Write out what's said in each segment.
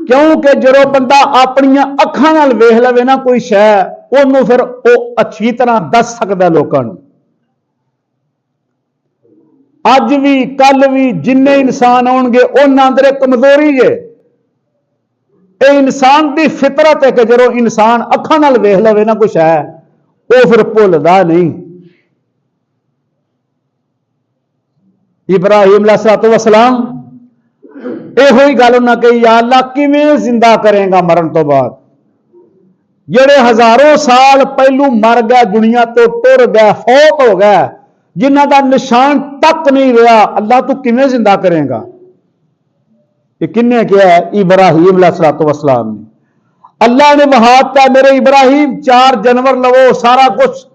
क्योंकि जो बंदा अपन अखां नाल वेख लवे ना कोई शह ओनू फिर वो अच्छी तरह दस सकता लोगों को। अज भी कल भी जिन्ने इंसान आउणगे उन्हां अंदर कमजोरी है। ये इंसान की फितरत है कि जो इंसान अखां नाल वेख लवे ना कुछ है वो फिर भुलदा नहीं। इब्राहिम अलैहिस्सलातु वस्सलाम इहो ही गल उन्हें कही, या अल्लाह किवें जिंदा करेगा मरण तो बाद, जेड़े हजारों साल पहलू मर गए, दुनिया तो टुर गए, फौत हो गए, जिन्हां दा निशान तक नहीं रहा, अल्लाह तू किवें जिंदा करेगा। ये किन्ने किया है? इब्राहिम अलैहिस्सलातु वस्सलाम ने। अल्लाह ने वहाता, मेरे इब्राहिम 4 जानवर लवो, सारा कुछ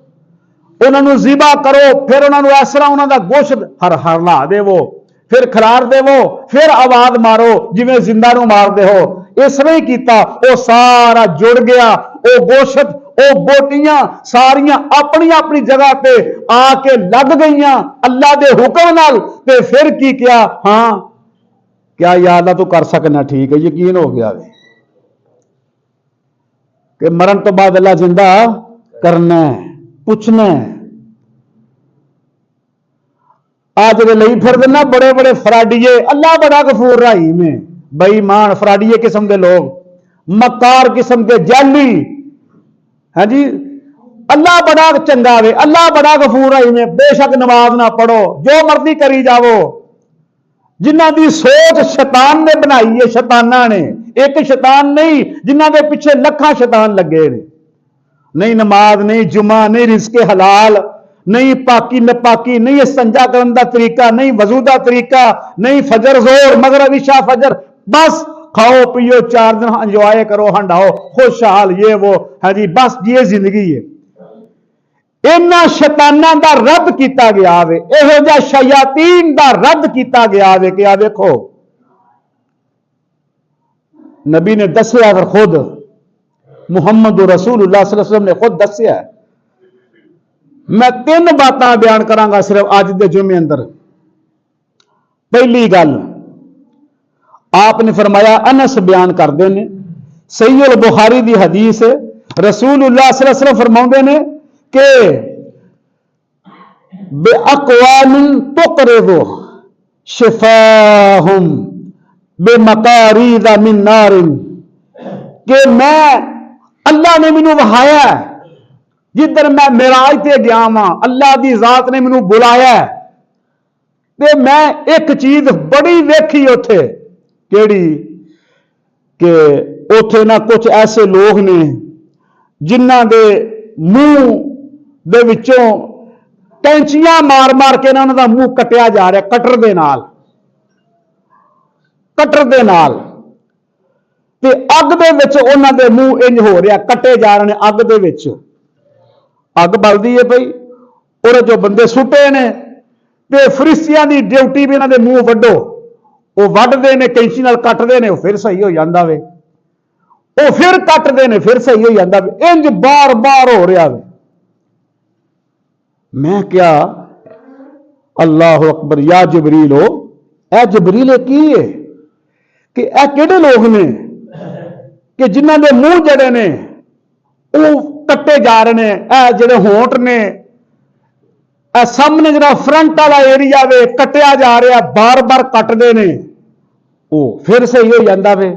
उन्होंने ज़िबा करो, फिर उन्होंने इस तरह उन्होंने गोश्त हरला देवो, फिर खरार देवो, फिर आवाज मारो जिवें जिंदा नूं मारदे हो। इस तरह ही किया, वो सारा जुड़ गया, वो गोश्त वो बोटियां सारियां अपनी अपनी जगह पे आके लग गई अल्लाह के हुक्म नाल। ते फिर की किया, हाँ क्या या अल्लाह तू कर सकना, ठीक है, यकीन हो गया कि मरण तो बाद अल्लाह जिंदा करना है, पूछना है। आज लई फिर ना बड़े बड़े फराडिये, अल्लाह बड़ा गफूर रहीम है, बेईमान फराडिये किस्म के लोग, मकार किस्म के जाली, है जी, अल्लाह बड़ा चंगा वे, अल्लाह बड़ा गफूर रहीम है, बेशक नमाज ना पढ़ो, जो मर्जी करी जावो। जिन्हां दी सोच शैतान ने बनाई है, शैताना ने, एक शैतान नहीं, जिन्हां दे पीछे लखां शैतान लगे ने। नहीं नमाज, नहीं जुमा, नहीं रिज़्क़े हलाल, नहीं पाकी नपाकी, नहीं इस्तिंजा करने का तरीका, नहीं वजू का तरीका, नहीं फजर जोर मगरिब इशा फजर, बस खाओ पियो 4 दिन इंजॉय करो, हंडाओ खुशहाल, ये वो है जी, बस ये जिंदगी है। इन्हां शैतानां दा रद्द किया गया वे, इहो जिहा शयातीन दा रद्द किया गया वे कि आ देखो नबी ने दसिया, फिर खुद मुहम्मद रसूलुल्लाह सल्लल्लाहु अलैहि वसल्लम ने खुद दसिया। मैं 3 बातें बयान करांगा सिर्फ अज के जुमे अंदर। पहली गल आपने फरमाया, अनस बयान करते हैं, सही अल बुखारी की हदीस है, रसूलुल्लाह सल्लल्लाहु अलैहि वसल्लम फरमाते हैं कि बेअक़वामिन तुक़रिदु शिफ़ाहुम बेमकारीद मिन नारिन, कि मैं अल्लाह ने मैनू वहाया, जिधर मैं मेराज ते गया वां, अल्लाह की जात ने मैनू बुलाया, ते मैं एक चीज बड़ी वेखी उथे, केड़ी कि उथे ना कुछ ऐसे लोग ने जिन्हां दे मुंह दे विचों कैंचियां मार मार के ना उन्हां दा मुंह कटिया जा रहा, कटर दे नाल, कटर दे नाल, ते अग दे विच उन्हां दे मुंह इंज हो रहा, कटे जा रहे हैं अग दे विच, अग बलदी है पई, और जो बंदे सुटे ने ते फरिश्तियां दी ड्यूटी भी इन्हां दे मुंह वड्डो, वो वड्डदे ने कैंची नाल कटदे ने, फिर सही हो जांदा वे, वो फिर कटदे ने, फिर सही हो जांदा वे, इंज बार बार हो रहा वे। मैं क्या अल्लाह अकबर, या जबरील हो, ए जबरील की है कि ए किहड़े लोग ने कि जिन्हां दे मुंह जड़े ने वो कट्टे जा रहे हैं, ए जिहड़े होंठ ने, ए सामने जरा फ्रंट वाला एरिया वे कटिया जा रहा, बार बार कटदे ने, वो फिर सही हो जाता वे,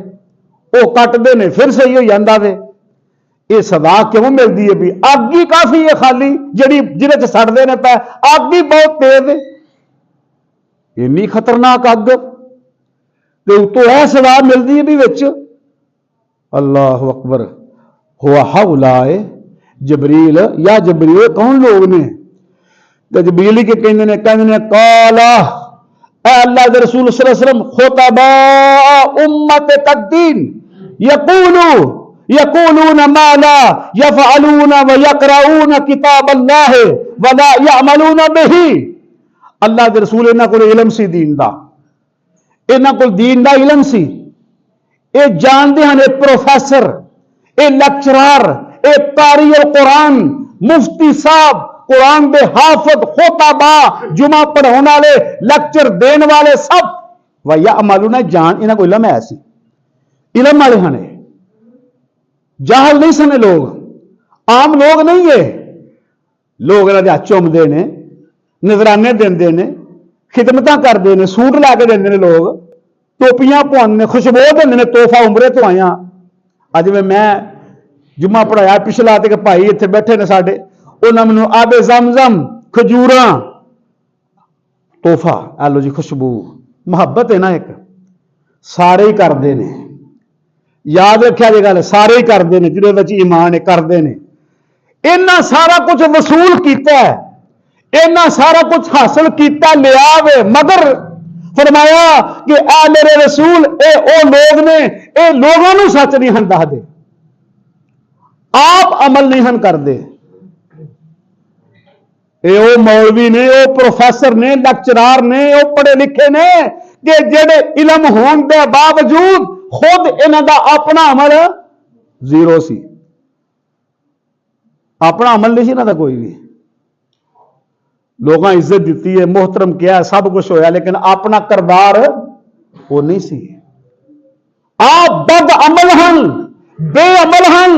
वो कटदे ने फिर सही हो जाता वे। ये सदा क्यों मिलती है भी? अग ही काफी है खाली, जिहड़ी जिहदे च सड़दे ने पै, अग ही बहुत तेज है, इन्नी खतरनाक अग, ते उतों यह सदा मिलती है भी विच। अल्लाह अकबर, हुआ हाउलाए जबरील, या जबरील कौन लोग ने? तो जबरील के कहते ने काला, अल्लाह के रसूल सल्लल्लाहु अलैहि वसल्लम, खुतबा उम्मत कद्दीन यकूलून मा ला यफअलून व यक़रऊन किताब अल्लाह व ला यअमलून बिही। अल्लाह के रसूल इन्हां कोल इलम सी दीन दा, इन्हां कोल दीन दा इलम सी, ये जानते हैं, ये प्रोफेसर, ये लेक्चरर, ये कारी कुरान, मुफ्ती साहब, कुरान दे हाफिज, खुतबा, जुमा पढ़ाने वाले, लेक्चर देने वाले, सब वया अमलू ने जान, इन्हां को इलम है सी, इलम वाले हैं, जाहल नहीं सने लोग, आम लोग नहीं है। लोग इन्होंने हथ चुमते हैं, नजराने देंगे ने, खिदमत करते हैं, सूट ला के देंगे लोग, टोपियां पवाने, खुशबू देंगे, तोहफा उमरे तो आया। अज मैं जुम्मा पढ़ाया पिछला, तो भाई इतने बैठे ने साडे, उन्होंने मैनू आबे जमजम खजूरा तोहफा, आ लो जी खुशबू, मुहब्बत है ना एक, सारे ही करते हैं। याद रखा जी गल, सारे ही करते हैं, जिन्हें ईमान है करते हैं। इन्ना सारा कुछ वसूल किया, इन्ना सारा कुछ हासिल किया, लिया वे, मगर फरमाया कि आ मेरे रसूल ए ओ लोग ने, ए लोगों को सच नहीं हन दसदे, आप अमल नहीं हन करते। ये मौलवी ने, वो प्रोफैसर ने, लेक्चरार ने, वो पढ़े लिखे ने, कि जेडे इलम होने के बावजूद खुद इन्हां दा अपना अमल जीरो सी, अपना अमल नहीं इन्हां दा कोई भी। लोगों इज्जत दी है, मोहतरम किया, सब कुछ होया, लेकिन अपना किरदार वो नहीं सी। आप बद अमल हन, बेअमल हन,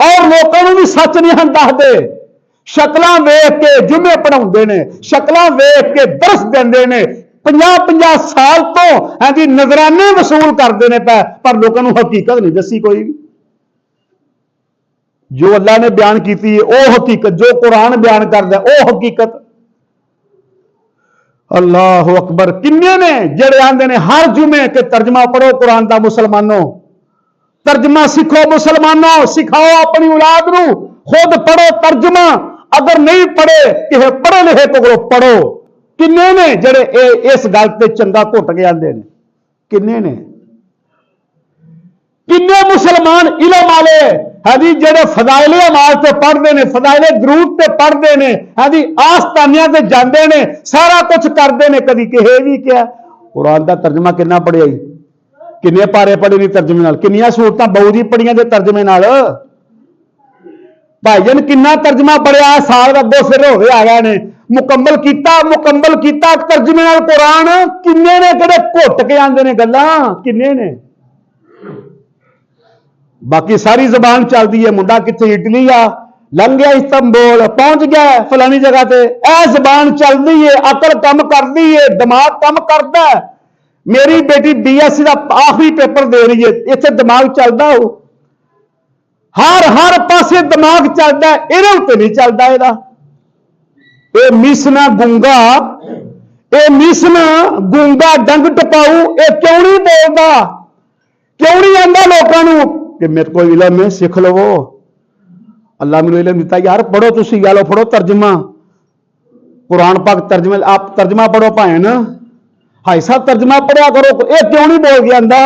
और लोगों को भी सच नहीं हन दसदे। शक्ल वेख के जुमे पढ़ाते हैं, शक्ल वेख के दरस देंगे ने, 50-50 साल तो हाँ जी नजराने वसूल करते हैं, पर लोगों को हकीकत नहीं दसी कोई भी। जो अल्लाह ने बयान की है वह हकीकत, जो कुरान बयान करता है वह हकीकत। अल्लाह अकबर। किन्ने ने जेड़े आंदे ने हर जुमे के तर्जमा पढ़ो कुरान का, मुसलमानों तर्जमा सीखो, मुसलमानों सिखाओ अपनी औलाद को, खुद पढ़ो तर्जमा, अगर नहीं पढ़े किसी पढ़े लिखे को पढ़ो। किन्ने ने जेड़े इस गल पे चंगा घुट के आंदे ने, किन्ने ने, किन्ने मुसलमान इलम वाले है जी जेड़े फजाइले अमाल से पढ़ते हैं, फजाइले दरूद से पढ़ते हैं, है जी आस्तानिया से जाते हैं, सारा कुछ करते हैं, कभी कहे भी क्या कुरान का तर्जमा किन्ना पढ़िया, किन्ने पारे पढ़े नहीं तर्जमे नाल, किन्नियां सूरतां बहू दी पढ़ियां दे तर्जमे नाल। भाईजन किन्ना तर्जमा पढ़िया, साल अगो फिर हो गए आ गए ने, मुकम्मल किया तर्जमे नाल कुरान। किन्ने ने किहड़े घुट के आंदे ने गल्लां, किन्ने ने। बाकी सारी जबान चलती है, मुंडा कितने इटली आ, लंघ गया इस्तांबुल, पहुंच गया फलानी जगह पे, ए जबान चलती है, अकल कम करती है, दिमाग कम करता है। मेरी बेटी BSc का आखिरी पेपर दे रही है, इतने दिमाग चलता हो, हर पासे दिमाग चलता है, इहदे उत्ते नहीं चलता। ये मिसना गुंगा, ये मिसना गुंगा डंग टपाऊ, ये क्यों नहीं बोलता, क्यों नहीं आंदा लोगों को कि मेरे को इलम है, सीख लवो, अल्लाह मैनू इलम दिता यार, पढ़ो तुसी, लो पढ़ो तर्जमा कुरान पाक, तर्जमे आप तर्जमा पढ़ो भाए ना, हाई साहब तर्जमा पढ़िया करो। ये क्यों नहीं बोल के आंदा,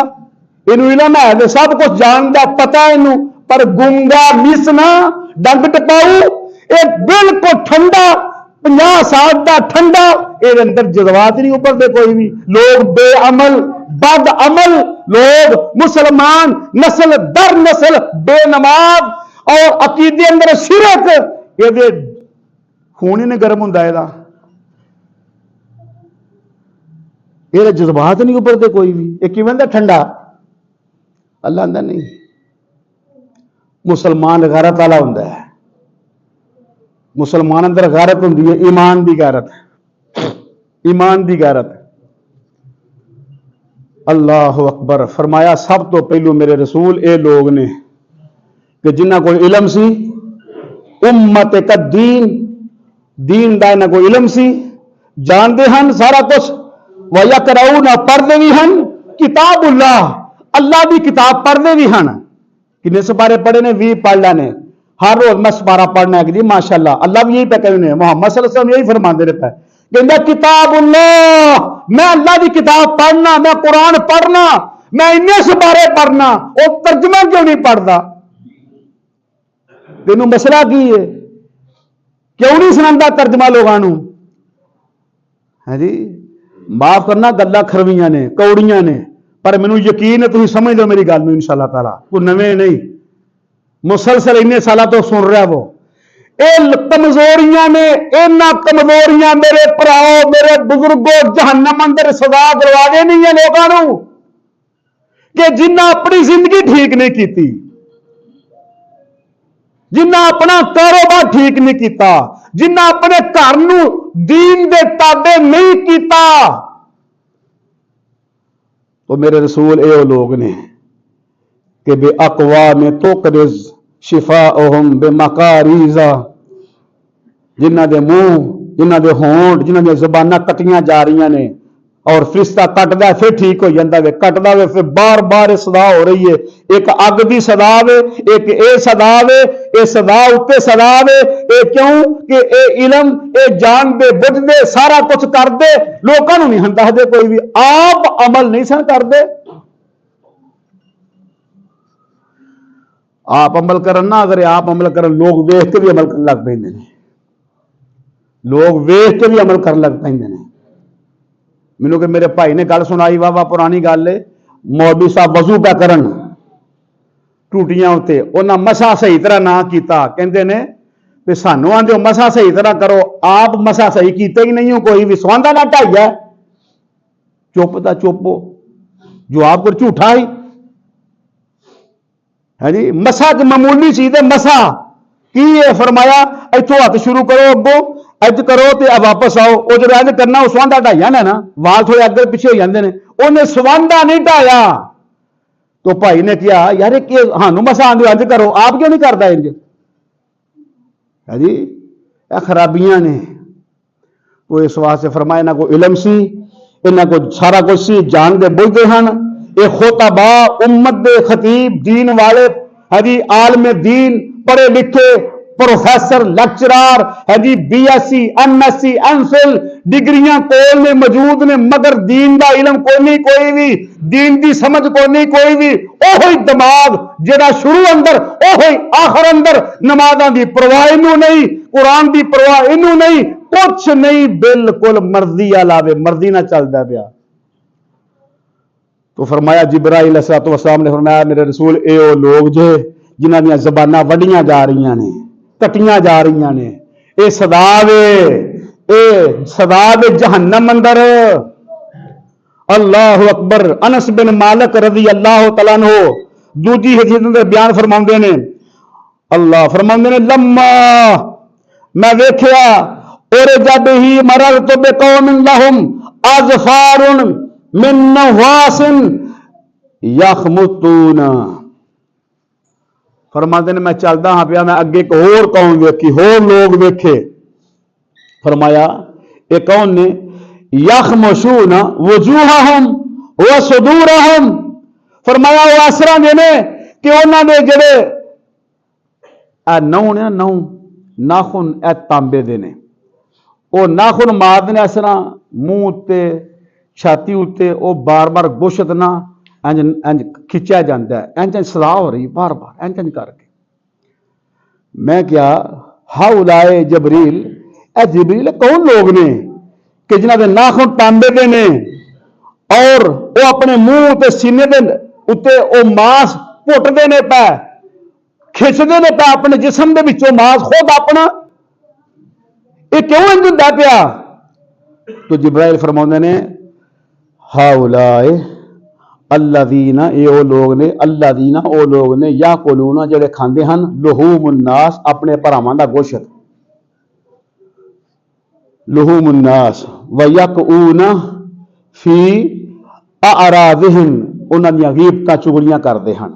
इनू इलम है, सब कुछ जानता, पता है इनू, पर गुंगा मिसना डंग टपाऊ, एक बिल्कुल ठंडा 50 साल का ठंडा, ये अंदर जज्बात नहीं उभरते कोई भी। लोग बेअमल बद अमल, लोग मुसलमान नस्ल दर नस्ल बेनमाज, और अकीदे अंदर शिरक, ये खून ही नहीं गर्म होंदा, ये जज्बात नहीं उभरते कोई भी। ये किवें दा ठंडा, अल्लाह आंदा नहीं। मुसलमान गैरत वाला हुंदा है, मुसलमान अंदर गैरत हुंदी है, ईमान दी गैरत, ईमान दी गैरत। अल्लाह अकबर। फरमाया सब तो पहलू मेरे रसूल ये लोग ने कि जिन्हां कोल इलम सी, उम्मत का दीन दा इन्हां कोल इलम सी, जानते हैं सारा कुछ, वया कराऊ ना पढ़ते भी हैं किताबुल्लाह, अल्लाह की किताब पढ़ते भी हैं। किन्ने सपारे पढ़े ने, 20 पढ़ लेने, हर रोज मैं सपारा पढ़ना है जी माशाअल्लाह। अल्लाह भी यही पे कहने, मोहम्मद सल्लल्लाहु अलैहि वसल्लम यही फरमाते रहता है, कहता किताबुल्लाह, मैं अल्लाह की किताब पढ़ना, मैं कुरान पढ़ना, मैं इन्ने सपारे पढ़ना, और तर्जमा क्यों नहीं पढ़ता? तेनू मसला की है, क्यों नहीं सुनाता तर्जमा लोगों को? है जी, माफ करना गल्लां खरवियां ने, कौड़ियां ने, पर मैनू यकीन है तुम समझ लो मेरी गल में इंशाअल्लाह ताला, कोई नवे नहीं, मुसलसल इन्ने साल तो सुन रहा वो। ये कमजोरियां ने, इन्ना कमजोरियां मेरे भराओ, मेरे बुजुर्गों, जहन्नम अंदर सदा दरवाजे नहीं है लोगों को, कि जिन्ना अपनी जिंदगी ठीक नहीं की, जिन्ना अपना कारोबार ठीक नहीं किया, जिन्ना अपने घर नूं दीन दे ताबे नहीं किया, तो मेरे रसूल ये लोग ने कि बे अकवा में तो करिज शिफा ओहम बे मकारीजा, जिन्हां दे मुंह, जिन्हां दे होंठ, जिन्हां दी ज़बानां कटियां जा रही ने, और फरिश्ता कटदा फिर ठीक हो जाता वे, कटदा वे फिर बार बार सदा हो रही है। एक अग की सदा वे, एक ये सदा वे, ये सदा उत्ते सदा वे। ये क्यों कि ये इलम, ये जानते बुझते सारा कुछ करते, लोगों को नहीं दसदे, कोई भी आप अमल नहीं सन करते। आप अमल करन ना, अगर आप अमल करन, लोग वेख के भी अमल करन लग पैंदे ने, लोग वेख के भी अमल करन लग पैंदे ने। मैनू कि मेरे भाई ने गल सुनाई, वाह पुरानी गल है, मौलवी साहब वजू पै करन टूटियां उत्ते, उन्हें मसा सही तरह ना किया, कहते ने भी सानू आंदे मसा सही तरह करो, आप मसा सही कीते ही नहीं हो, कोई भी स्वांदा ना ढाइया, चुप दा चुप हो, जवाब कर झूठा ही है जी। मसा मामूली चीज है, मसा की है, फरमाया इथों हथ शुरू करो, अगों अज करो तो वापस आओ। वो जो अज करना वो स्वांधा ढाइया ना, वाल थोड़े अगे पिछे हो जाते हैं, उन्हें स्वांधा नहीं ढाया। तो भाई ने कहा यार सानू मसा आंदे अज करो, आप क्यों नहीं करता इंज है जी, यह खराबियां ने। तो इस वास्ते फरमाया इन्हां को इलम सी, इन्हां को सारा कुछ सी, जानते बुझते हैं। ये खोताबा उम्मत दे खतीब दीन वाले है जी, आलम दीन, पढ़े लिखे प्रोफेसर लेक्चरार है जी, BSc MSc MPhil डिग्रियां कोल ने मौजूद ने, मगर दीन का इलम कोई नहीं, कोई भी दीन की समझ कोई नहीं, कोई भी ओही दिमाग जेड़ा शुरू अंदर ओही आखिर अंदर, नमाज़ां दी परवाह इनू नहीं, कुरान की परवाह इनू नहीं, कुछ नहीं, बिल्कुल मर्जी अलावे मर्जी ना चलता पाया। तो फरमाया जिब्राइल अलैहिस्सलाम ने फरमाया मेरे रसूल ये लोग जे जिन्हां दी ज़बानां वड्डियां जा रही ने, कटियां जा रही ने, ये सदा वे जहन्नम अंदर। अल्लाह अकबर। अनस बिन मालिक रज़ी अल्लाह तआला अन्हु दूजी हदीस में बयान फरमाते ने, अल्लाह फरमाते ने लम्मा मैं वेख्या और जब ही मरर तो बेकौमिन लहुम अज़फारुन मिन नवासिन यखमुतूना। फरमाते ने मैं चलता हाँ पिया, मैं अगे एक होर कौम वेखी, होर लोग वेखे। फरमाया ये कौन ने, यखमशूना वजूहहुम व सुदूरहुम। फरमाया वो इस तरह दे ने कि उन्होंने जेड़े नौ ने, नौ नाखुन ए तांबे दे ने, वो नाखुन मारते ने इस तरह मूँह उत्ते छाती उत्ते, वो बार बार गोशत ना इंज इंज खिंचा जाता है, इंज इंज सलाह हो रही बार बार इंज इंज करके। मैं क्या हाउलाए जबरील, ए जबरील कौन लोग ने कि जिन्हों के नाखुन तांबे दे ने, और वो अपने मुंह ते सीने दे उत्ते वो मांस घुटते ने पै, खिंचते ने पै अपने जिसम के विचों मांस खुद अपना, ये क्यों इंज हुंदा पिया? तो जिब्राइल फरमाते ने हाउलाए अल्लादीना, ये वो लोग ने, अल्लादीना वो लोग ने या कोलूना जेड़े खांदे हन लुहूमुन्नास अपने भरावां दा गोशत, लुहूमुन्नास व यकऊना फी अरादिहिम, उन्हां दी गीबतां चुगलियां करदे हन,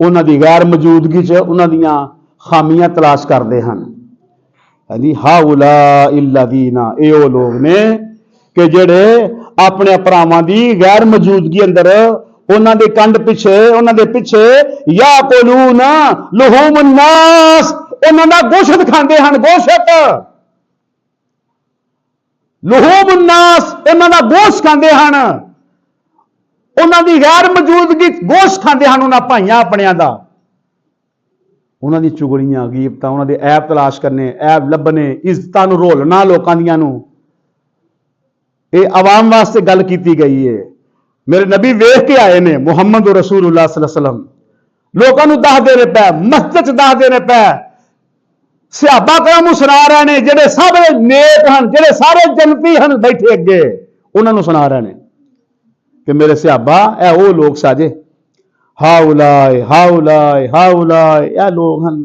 उन्हां दी गैर मौजूदगी च उन्हां दी खामियां तलाश करदे हन। यानी हाउला इल्लादीना, ये वो लोग ने कि जेड़े अपने भरावां दी गैर मौजूदगी अंदर उन्हां दे कंड पिछे, उन्हां दे पिछे या कोलूना लुहूमुन्नास, उन्हां दा गोशत खांदे हन, गोशत लुहूमुन्नास, उन्हां दा गोश्त खांदे हन, उन्हां दी गैर मौजूदगी गोश्त खांदे हन, उन्हां भाइयां अपणियां दा, उन्हां दी चुगलियां गीबतां, उन्हां दे ऐब तलाश करने, ऐब लभने, इज्जतां नूं रोलना लोकां दियां नूं, ये आवाम वास्ते गल की गई है। मेरे नबी वेख के आए ने मुहम्मद रसूलुल्लाह सल्लल्लाहु अलैहि वसल्लम, लोगों को दसदे ने पै, मस्जिद दसदे ने पै, सहाबा कराम सुना रहे ने, जेड़े सारे नेक हन, जेड़े सारे जन्नती हन बैठे अगे, उन्होंने सुना रहे ने कि मेरे सहाबा ए वो लोग साजे हाउलाए हाउलाए हाउलाए ए लोग हैं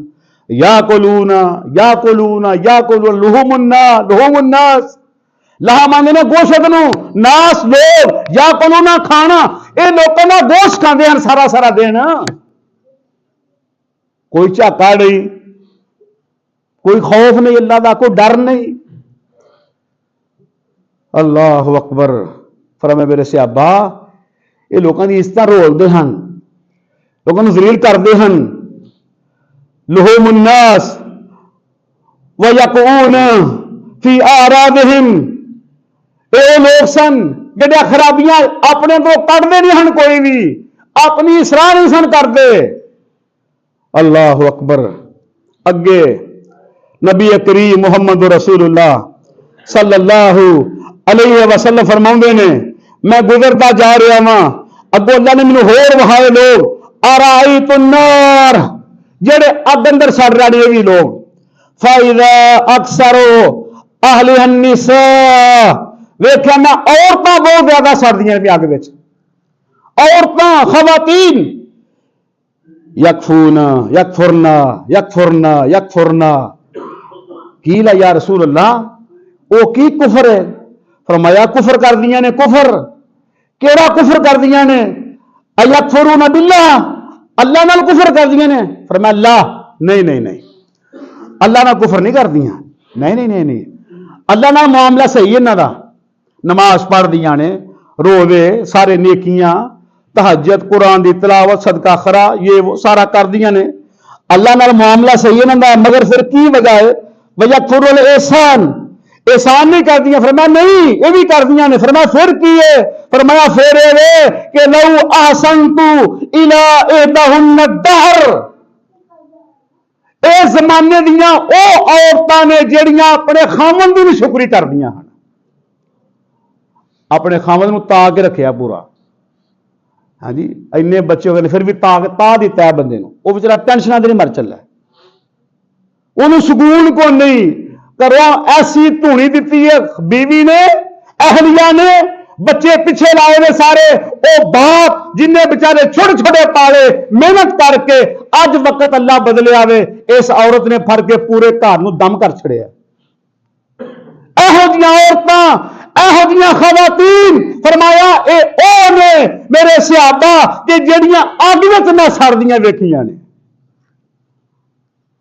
या कोलूना या कोलूना या कोलूना लुहुमुन्नास लाहा मांगे ने गोश्त नू नास लोग या कोलूना खाना ये लोगों का गोश्त खाते हैं सारा सारा दिन कोई झाका नहीं कोई खौफ नहीं अल्लाह का कोई डर नहीं अल्लाह अकबर फरमाया मेरे सहाबा ये लोगों की इज्जत रोलते हैं लोगों को जलील करते हैं लुहुमुन्नास व यकून फी आरादिहिम ये लोग सन जिहड़े खराबियां अपने को कढ़ते नहीं हैं कोई भी अपनी सराह नहीं सन करते अल्लाह अकबर अगे नबी करीम मुहम्मद रसूलुल्लाह सल्लल्लाहु अलैहि वसल्लम फरमाउंदे ने मैं गुजरता जा रहा वां अगों अल्लाह ने मैनू होर वहाए लोग आराई तुन्नार जेड़े अग अंदर सड़ रहे भी लोग फाइदा अक्सरो अहले निसा वेख्या मैं औरतां बहुत ज्यादा सड़दियां भी अग विच औरतां खवातीन यकफूना यकफुरना यकफुरना यकफुरना की ला या रसूल अल्लाह वो की कुफर है फरमाया कुफर कर दिया ने कुफर केड़ा कुफर कर दिया ने अयकफुरुना बिल्लाह अल्लाह नाल कुफर कर दिया ने फरमाया अल्लाह नहीं नहीं नहीं अल्लाह नाल कुफर नहीं कर दिया नहीं नहीं नहीं नहीं अल्लाह नाल मामला सही है इन्हां दा नमाज पढ़ दिया ने रोवे सारे नेकियां तहज्जुद कुरान दी तिलावत सदका खरा ये वो सारा कर दिया ने अल्लाह नाल मामला सही है इन्हां दा मगर फिर की वजह है वयकफुरुल एहसान एहसान नहीं कर दिया फरमाया नहीं ये भी कर दिया ने फरमाया फिर की है फरमाया फिर ये कि लौ अहसनतु इला इहदाहुन्न दहर ए जमाने दियां ओ औरतां ने जेड़ियां अपने खामन दी शुक्री कर दियां हन अपने खामन नूं ता के रखिया पूरा हाँ जी इन्ने बच्चे हो गए फिर भी ता दिता है बंदे नूं वो बेचारा टेंशनां दे नहीं मर चला उन्होंने सुकून को नहीं करो ऐसी धूनी दी है बीवी ने अहलिया ने बच्चे पिछे लाए ने सारे ओ बाप जिन्हें बेचारे छोटे छोटे पाले मेहनत करके अज वक्त अल्लाह बदले आवे इस औरत ने फड़ के पूरे घर नूं दम कर छड़िया एहो जिहियां औरतां एहो जिहियां खवातीन फरमाया ए ओ ने मेरे सहाबा कि जिहड़ियां अग विच मैं सड़दियां वेखियां ने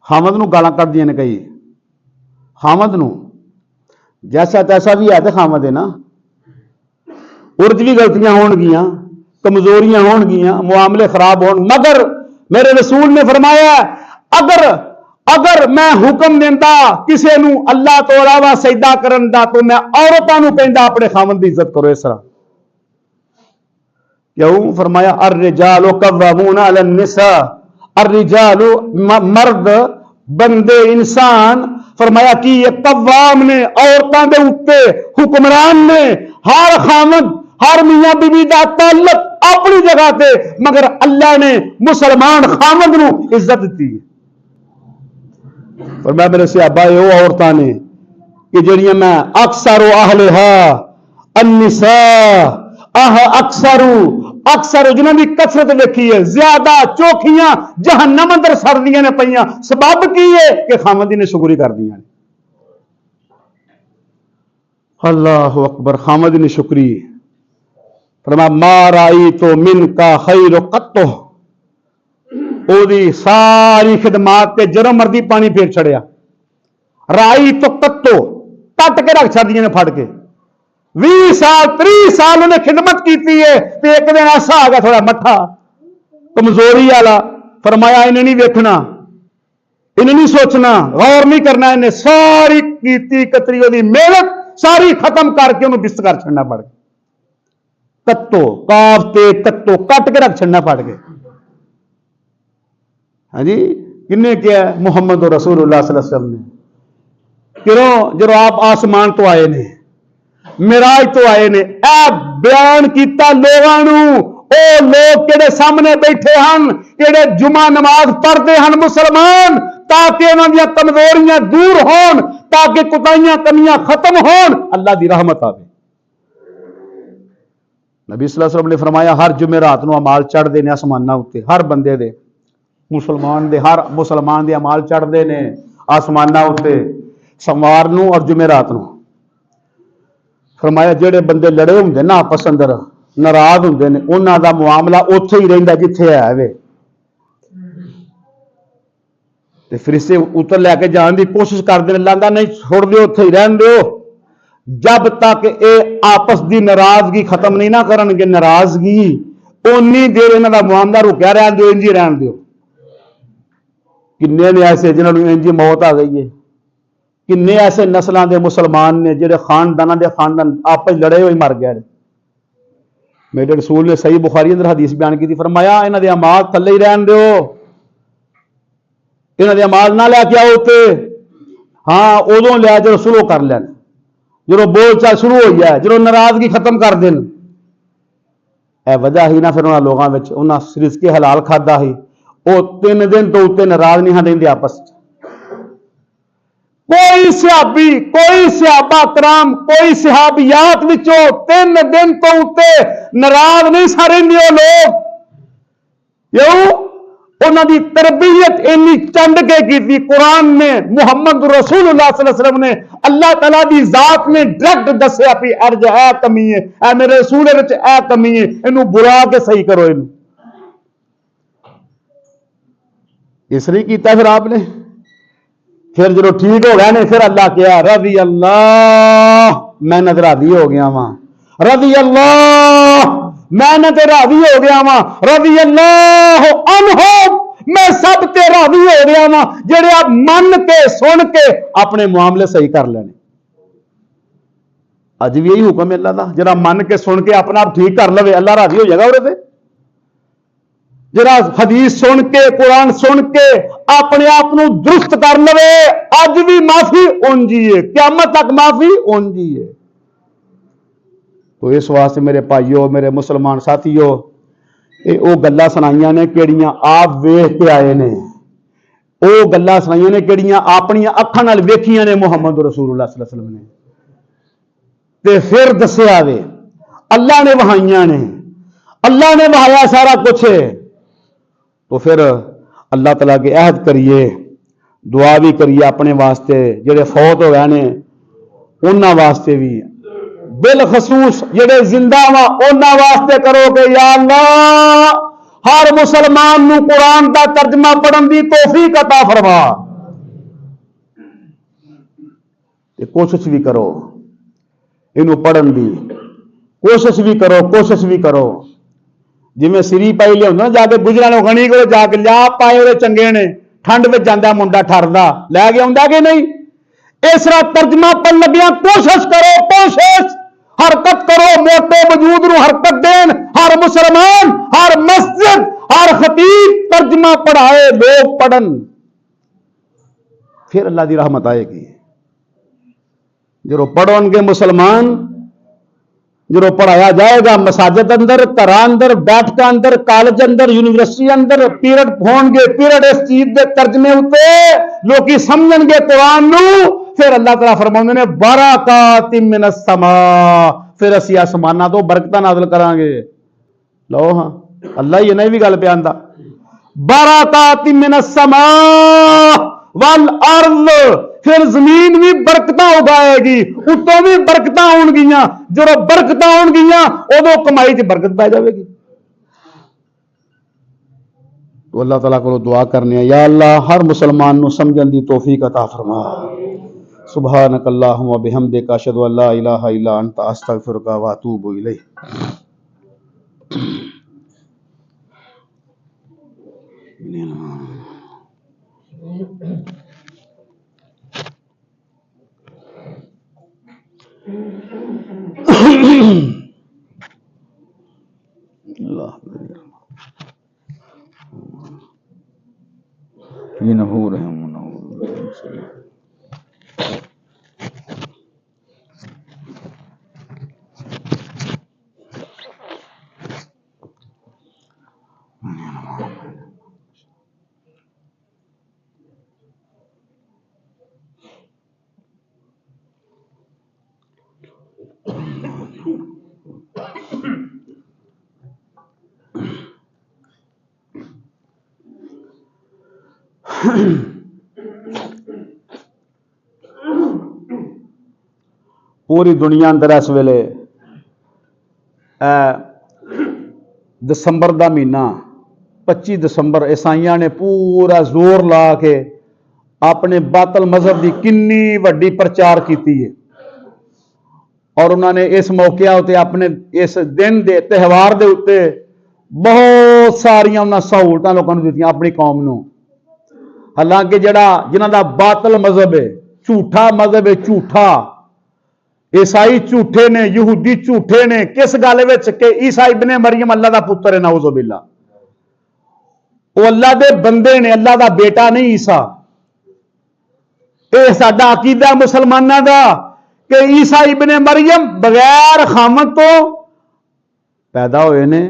खामद नूं गालां कढदियां ने कई खामद नूं जैसा तैसा भी है तो खामद है ना उर्ज भी गलतियां होणगियां कमजोरियां होणगियां मुआमले खराब होण मगर मेरे रसूल ने फरमाया अगर अगर मैं हुक्म देंदा किसी नूं अल्लाह तो अलावा सजदा करन दा तो मैं औरतां नूं कहंदा अपने खामद दी इज्जत करो इस तरह क्यों फरमाया अर रिजालु कव्वामूना अलन निसा अर रिजालु मर्द बंदे इंसान फरमाया कि ये कव्वाम ने औरतां दे उत्ते हुक्मरान ने हर खामद हर मियां बीवी दा ताल्लुक अपनी जगह पे मगर अल्लाह ने मुसलमान खामद नूं इज्जत दी और मैं मेरे सहाबा वो औरतां ने कि जिहड़ियां मैं अक्सर अहलहा अन्निसा अक्सर जिन्हों की कसरत देखी है ज्यादा चौखियां जहन्नम अंदर सड़दियां ने पईयां सबब की है कि खामदी ने शुक्री कर दियां ने अल्लाह अकबर खामदी ने शुक्री फरमाया माराई तो मिन का खैर कत्तो ओदी सारी खिदमात ते जरो मर्दी पानी फेर छड़िया राई तो कत्तो कट के रख छड़दियां ने फड़ के 20 साल 30 साल उन्हें खिदमत की है तो एक दिन ऐसा आ गया थोड़ा मठा कमजोरी वाला फरमाया इन्हें नहीं देखना इन्हें नहीं सोचना गौर नहीं करना इन्हें सारी कीती कतरी ओदी मेहनत सारी खत्म करके उन्हें बिस्तर छड़ना पड़ गया कत्तो काफ ते कत्तो कट के रख छड़ना पड़ गए हाँ जी किन्ने क्या मुहम्मद रसूलुल्लाह सल्लल्लाहु अलैहि वसल्लम ने क्यों जो आप आसमान तो आए ने मिराज तो आए ने बयान किया लोगों ओ लोग केड़े सामने बैठे हैं केड़े जुमा नमाज पढ़ते हैं मुसलमान ताकि उन्होंने कमजोरियां दूर होन ताकि कुताइयां कमियां खत्म होन अल्लाह की रहमत आवे नबी सल्लल्लाहु अलैहि वसल्लम ने फरमाया हर जुमेरात नूं अमाल चढ़दे ने आसमानां उत्ते, हर बंदे दे, हर मुसलमान दे अमाल चढ़दे ने आसमानां उत्ते सोमवार नूं और जुमेरात नूं। फरमाया जेड़े बंदे लड़े हुंदे ना आपस अंदर, नाराज हुंदे ने, उन्हां दा मुआमला उत्थे ही रहिंदा जिथे है वे, ते फरिश्ते उतर लैके जाने की कोशिश करते हैं, अल्लाह कहंदा नहीं छोड़ दिओ, उत्थे ही रहन दिओ, जब तक ये आपस की नाराजगी खत्म नहीं ना करनगे, नाराजगी उन्नी देर इन्हां दा मुआमला रुकिया रहन दिओ, इंज ही रहन दिओ। किन्ने ने ऐसे जिन्होंने इंज ही मौत आ गई है, किन्ने ऐसे नस्लों के मुसलमान ने जिहड़े खानदाना के खानदान आपस लड़े हुए मर गए। मेरे रसूल ने सही बुखारी अंदर हदीस बयान की, फरमाया इन्हां दे अमाल थल्ले ही रहन दिओ, इन्हां दे अमाल ना लैके आओ उत्ते, हाँ उदों लिया जो शुरू कर लैन, जो बोलचाल शुरू हो जाए, जो नाराजगी खत्म कर देन। यह वजह ही ना फिर उन्होंने लोगों में उन्हें रिज़्क़े हलाल खादा ही, वो 3 दिन तो उत्ते नाराज नहीं रहंदे आपस। कोई सहाबी, कोई सहाबा कराम, कोई सहाबियात विचों 3 दिन तो उत्ते नाराज नहीं सारे लोग, क्यों? उन्होंने तरबियत इन्नी चंड के की, कुरान ने, मुहम्मद रसूलुल्लाह सल्लल्लाहु अलैहि वसल्लम ने, अल्लाह तआला दी जात ने डायरेक्ट दस्या भी अर्ज है कमी है, ए मेरे रसूल विच ए कमी है, इनू बुला के सही करो। इनू इसलिए किया फिर आपने, फिर जो ठीक हो गया ने फिर अल्लाह क्या, रज़ी अल्लाह मैं राजी हो गया वहां, रज़ी अल्लाह मैं ते राजी हो गया वहां, रज़ी अल्लाह अन्हुम मैं सब ते राजी हो गया वहां, जेड़े आप मन के सुन के अपने मामले सही कर लेने। अज भी यही हुक्म है अल्लाह का, जरा मन के सुन के अपना आप ठीक कर लवे, अल्लाह राजी हो जाएगा उहदे ते। जरा हदीस सुन के, कुरान सुन के अपने आप को दुरुस्त कर लवे, अज भी माफी उंजी है, क़यामत तक माफी उंजी है। तो इस वास्ते मेरे भाइयों, मेरे मुसलमान साथियों, ये वो गल्लां सुनाइयां ने किहड़ियां आप वेख के आए ने, वो गल्लां सुनाइयां ने किहड़ियां अपनी अखां नाल वेखियां ने मुहम्मद रसूलुल्लाह सल्लल्लाहु अलैहि वसल्लम ने, ते फिर दस्या वे अल्लाह ने वहाइयां ने, अल्लाह ने वहाया सारा कुछ है। तो फिर अल्लाह तआला के अहद करिए, दुआ भी करिए अपने वास्ते, जेड़े फौत हो गए ने उन्हां वास्ते भी, बिलखसूस जेड़े जिंदा वा उन्हां वास्ते करो कि या अल्लाह हर मुसलमान नूं कुरान का तर्जमा पढ़न की तौफीक अता फरमा। कोशिश भी करो इनू पढ़न की, कोशिश भी करो, कोशिश भी करो। जिमें सिरी पाई लिया ना जाके गुजराने गणी को जाके लिया पाए वो चंगे ने, ठंड में जाता मुंडा ठरदा लै गया आंदा कि नहीं। इस तरह तर्जमा पढ़ लगिया कोशिश करो, कोशिश हरकत करो, मोटे वजूद नूं हरकत देन, हर मुसलमान, हर मस्जिद, हर खतीब तर्जमा पढ़ाए, लोग पढ़न, फिर अल्लाह की रहमत आएगी। जो पढ़ोगे मुसलमान, जो पढ़ाया जाएगा मसाजिद अंदर, घर अंदर, बैठक अंदर, कॉलेज अंदर, यूनिवर्सिटी अंदर पीरियड होंगे, पीरियड इस चीज के तर्जमे उत्ते लोग समझणगे कुरान नूं, फिर अल्लाह तआला फरमाउंदे ने बरकातिम मिनस समा, फिर असीं आसमानां तो बरकतां नाज़िल करांगे। लो हां अल्लाह ही इन्हां भी गल पे आंदा, बरकातिम मिनस समा वल अर्द, फिर जमीन भी बरकतां उगाएगी, उत्तों भी बरकतां आउणगियां, जो बरकतां आउणगियां उदों कमाई च बरकत पै जाएगी। तो अल्लाह तआला को दुआ करने, या अल्लाह हर मुसलमान नूं समझण दी तौफीक अता फरमा। सुभानक अल्लाहुम्मा बिहम्दिका अशहदु अल्ला इलाहा इल्ला अंता अस्तगफिरुका व अतूबु इलैक। पूरी दुनिया अंदर इस वेले दसंबर का महीना 25 दसंबर ईसाइयां ने पूरा जोर ला के अपने बातल मजहब की किन्नी वड्डी प्रचार की है और उन्होंने इस मौके उत्ते अपने इस दिन के त्यौहार के उत्ते बहुत सारिया उन्होंने सहूलतां लोगों को दी अपनी कौम को। हालांकि जड़ा जिन्हों का बातल मजहब है, झूठा मजहब है, झूठा ईसाई झूठे ने, यहूदी झूठे ने। किस गल के ईसा इब्ने मरियम अल्लाह का पुत्र है, नाउज़ुबिल्लाह। वो अल्लाह के बंदे ने, अल्लाह का बेटा नहीं ईसा। यह साडा अकीदा मुसलमानों का कि ईसा इब्ने मरियम बगैर खामद तो पैदा हुए ने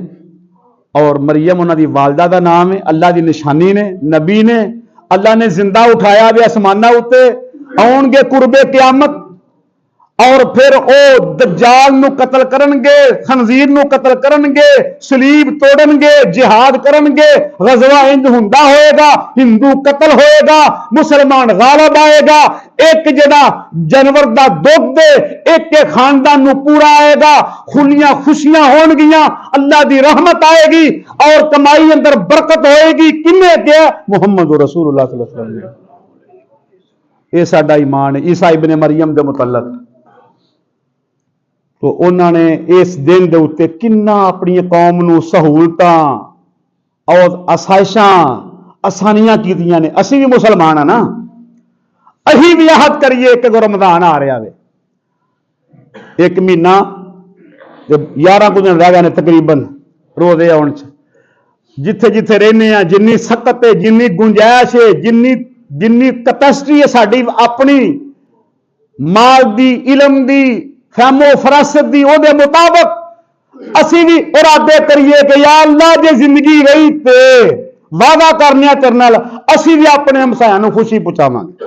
और मरियम उन्होंने वालदा का नाम है, अल्लाह की निशानी ने, नबी ने। अल्लाह ने जिंदा उठाया भी आसमाना उत्ते आउणगे कुर्बे क़यामत और फिर वो दज्जाल नूं कतल करनगे, खनजीर नूं कतल करनगे, सलीब तोड़नगे, जिहाद करनगे, गज़वा हिंद हुंदा होएगा, हिंदू कतल होएगा, मुसलमान गालिब आएगा। एक जड़ा जानवर दा दुध एक खानदान नूं पूरा आएगा, खुलियां खुशियां होणगियां, अल्लाह दी रहमत आएगी और कमाई अंदर बरकत होएगी। किन्ने क्या? मुहम्मद रसूलुल्लाह सल्लल्लाहु अलैहि वसल्लम। ये साडा ईमान है ईसा इब्ने मरियम दे मुतल्लक। तो उन्होंने इस दिन के उत्ते किन्ना अपनी कौम नूं सहूलतां और आसाइशां आसानियां कीतियां ने। असीं भी मुसलमान हैं ना, असीं भी आहत करिए कि रमजान आ रहा है, एक महीना 11 कुछ दिन रह गए ने तकरीबन रोजे आउण च। जिथे जिथे रहने हैं, जिन्नी सकत है, जिन्नी गुंजाइश है, जिन्नी कैपेसिटी है साडी अपनी माल दी, इलम दी, फहमो फरासत दी, ओदे मुताबिक असी भी इरादे करिए कि या अल्लाह जे जिंदगी रही ते वादा करने तेरे नाल असी भी अपने हमसायां नूं खुशी पहुंचावांगे,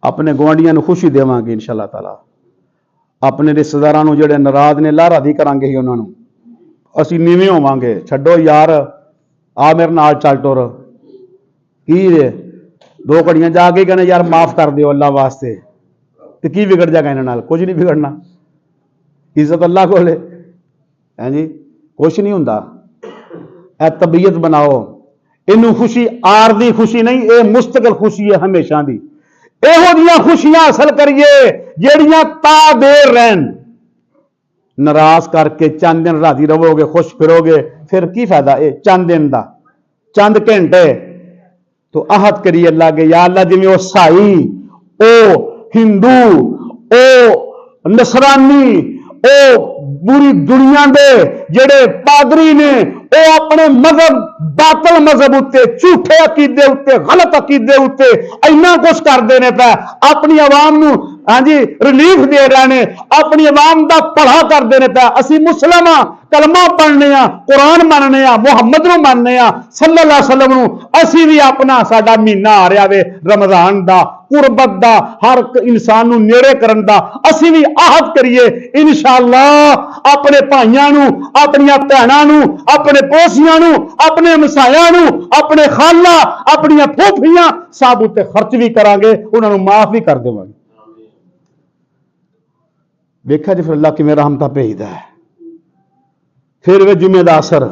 अपने गुआंढियां नूं खुशी देवांगे इंशाअल्लाह ताला। अपने रिश्तेदारां नूं जिहड़े नाराज ने लाहरा दी करांगे ही उन्हां नूं। असी नीवें होवांगे, छड्डो यार आ मेरे नाल चल टुर की दो घड़ियां जाके कहने यार माफ कर दिओ अल्लाह वास्ते, तो की बिगड़ जाएगा इन्हां नाल? कुछ नहीं बिगड़ना, इज्जत अल्लाह को ले है जी, कुछ नहीं हुंदा। ए तबीयत बनाओ, इनू खुशी आरदी खुशी नहीं, ये मुस्तकिल खुशी है हमेशा दी। इहो जिहियां खुशियां हासिल करिए जेड़ियां ता देर रहन। नाराज करके चंद दिन राजी रहोगे, खुश फिरोगे, फिर की फायदा? ये चंद दिन का, चंद घंटे। तो आहत करिए अल्लाह के, या अल्लाह जिवें ओ साई, ओ हिंदू, ओ नसरानी, ओ पूरी दुनिया दे जेड़े पादरी ने, वो अपने मजहब बातल मजहब उत्ते, झूठे अकीदे उत्ते, गलत अकीदे उत्ते इन्ना कुछ करते हैं पै, अपनी आवाम नूं हाँ जी रिलीफ दे रहे हैं, अपनी आवाम का भला करते हैं पै। असी मुस्लिम हाँ, कलमा पढ़ने, कुरान मनने, मुहम्मद नूं मनने, सल्लल्लाहु अलैहि वसल्लम नूं। असी भी अपना साडा महीना आ रहा वे रमजान दा, कुर्बत दा, हर इंसान नूं नेड़े करन दा, असी भी आहत करिए इंशाअल्लाह अपने भाइयों नूं, अपनी भैणां नूं, अपने पड़ोसियों नूं, अपने हमसायां नूं, अपने खाला, अपनी फूफियां सब उत्ते खर्च भी करांगे, उन्हां नूं माफ भी कर देवांगे। देखा जी फिर अल्लाह किवें रहमतां भेजदा है। फिर वे जुमे दा असर,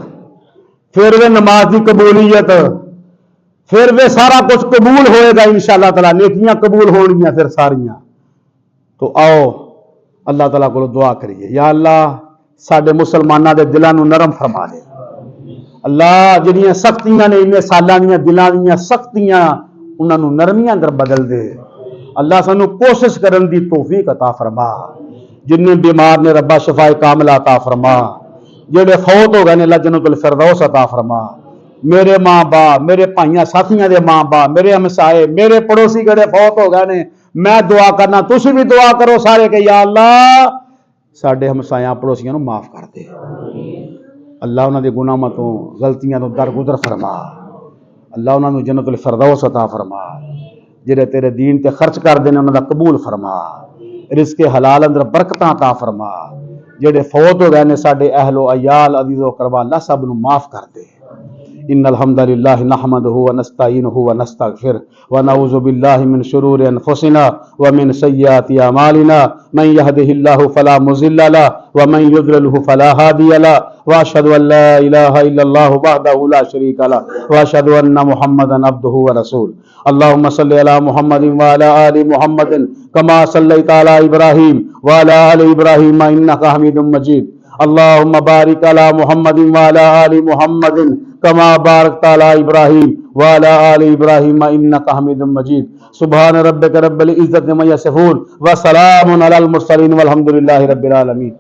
फिर वे नमाज की कबूलियत, फिर वे सारा कुछ कबूल होएगा इंशाअल्लाह ताला, नेकियां कबूल होणगियां फिर सारियां। तो आओ अल्लाह ताला को दुआ करिए, या अल्लाह साडे मुसलमानां दे दिलां नूं नरम फरमा दे। अल्लाह जिहड़ियां सख्तियां ने, इन्ने सालां दीयां दिलां दीयां सख्तियां, उन्हां नूं नरमियां अंदर बदल दे। अल्लाह सानू कोशिश करन दी तौफीक अता फरमा। जिन्ने बीमार ने रब्बा शफाए कामिला अता फरमा, जेड़े फौत हो गए ने अल्लाह जन्नतुल फिरदौस अता फरमा। मेरे माँ बाप, मेरे भाइयों साथियों के माँ बाप, मेरे हमसाए, मेरे पड़ोसी जेड़े फौत हो गए ने, मैं दुआ करना, तुसी भी दुआ करो सारे के या अल्लाह साडे हमसाया पड़ोसियों को माफ कर दे। अल्लाह उन्होंने गुनाहों तो गलतियों तो दरगुदर फरमा। अल्लाह उन्होंने जन्नतुल फिरदौस अता फरमा। जेड़े तेरे दीन ते खर्च करते हैं उन्होंने कबूल फरमा। रिज़्क़े हलाल अंदर बरकतां अता फरमा। जेड़े फौत हो गए ने साडे अहलो अयाल अजीज़ो करवा, अल्लाह सब नूं माफ कर दे। इन्नल हम्दुलिल्लाहि नहमदुहु व नस्तईनुहु व नस्तगफिर व नऊज़ु बिल्लाहि मिन शुरूरि अनफुसिना व मिन सय्यिआति अमालिना मन यहदिहिल्लाहु फला मुज़िल्ल लहु व मन युद्लिलहु फला हादिय लहु व अशहदु अन ला इलाहा इल्लल्लाहु वहदहु ला शरीका लहु व अशहदु अन्ना मुहम्मदन अब्दुहु व रसूल। अल्लाहुम्मा सल्लि अला मुहम्मदिन व अला आलि मुहम्मदिन कमा सल्लैता अला इब्राहीम व अला आलि इब्राहीम इन्नका हमीदुम मजीद। अल्लाहुम्मा बारिक अला मुहम्मदिन व अला आलि मुहम्मदिन कमा बारकता अला इब्राहीम व अला आलि इब्राहीम इन्नका हमीदुम मजीद। सुब्हान रब्बिका रब्बिल इज्जति अम्मा यसिफून व सलामुन अलल मुरसलीन वल्हम्दुलिल्लाहि रब्बिल आलमीन।